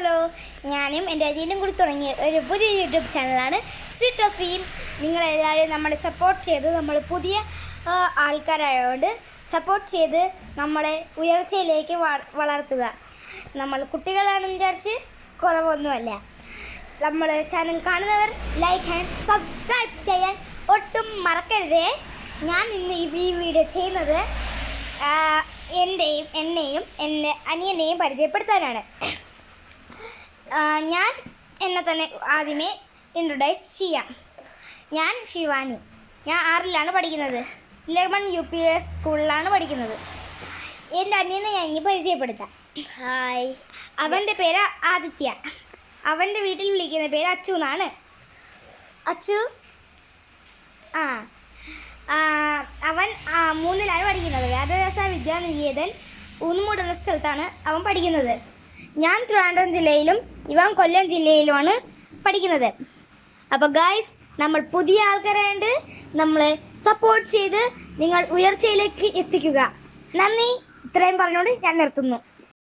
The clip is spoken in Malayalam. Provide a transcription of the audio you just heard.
ഹലോ, ഞാനും എൻ്റെ അനിയനും കൂടി തുടങ്ങിയ ഒരു പുതിയ യൂട്യൂബ് ചാനലാണ് സ്വീറ്റ് ഓഫ് ഫീം. നിങ്ങളെല്ലാവരും നമ്മളെ സപ്പോർട്ട് ചെയ്ത് നമ്മൾ പുതിയ ആൾക്കാരായതുകൊണ്ട് സപ്പോർട്ട് ചെയ്ത് നമ്മളെ ഉയർച്ചയിലേക്ക് വളർത്തുക. നമ്മൾ കുട്ടികളാണെന്ന് വിചാരിച്ച് കുറവൊന്നുമല്ല. നമ്മൾ ചാനൽ കാണുന്നവർ ലൈക്ക് ആൻഡ് സബ്സ്ക്രൈബ് ചെയ്യാൻ ഒട്ടും മറക്കരുതേ. ഞാൻ ഇന്ന് ഈ വീഡിയോ ചെയ്യുന്നത് എന്നെയും എൻ്റെ അനിയനെയും പരിചയപ്പെടുത്താനാണ്. ഞാൻ എന്നെ തന്നെ ആദ്യമേ ഇൻട്രൊഡ്യൂസ് ചെയ്യാം. ഞാൻ ശിവാനി. ഞാൻ 6ലാണ് പഠിക്കുന്നത്. 11 UPS സ്കൂളിലാണ് പഠിക്കുന്നത്. എൻ്റെ അനിയനെ ഞാൻ ഇനി പരിചയപ്പെടുത്താം. ഹായ്. അവൻ്റെ പേര് ആദിത്യ. അവൻ്റെ വീട്ടിൽ വിളിക്കുന്ന പേര് അച്ചു എന്നാണ്. അച്ചു അവൻ 3ലാണ് പഠിക്കുന്നത്. വ്യാസ വിദ്യാനികേതൻ ഊന്നുമൂട് എന്ന സ്ഥലത്താണ് അവൻ പഠിക്കുന്നത്. ഞാൻ ട്രിവാൻഡ്രം ജില്ലയിലും ഇവൻ കൊല്ലം ജില്ലയിലുമാണ് പഠിക്കുന്നത്. അപ്പോൾ ഗായ്സ്, നമ്മൾ പുതിയ ആൾക്കാരായതുകൊണ്ട് നമ്മളെ സപ്പോർട്ട് ചെയ്ത് നിങ്ങൾ ഉയർച്ചയിലേക്ക് എത്തിക്കുക. നന്ദി. ഇത്രയും പറഞ്ഞുകൊണ്ട് ഞാൻ നിർത്തുന്നു.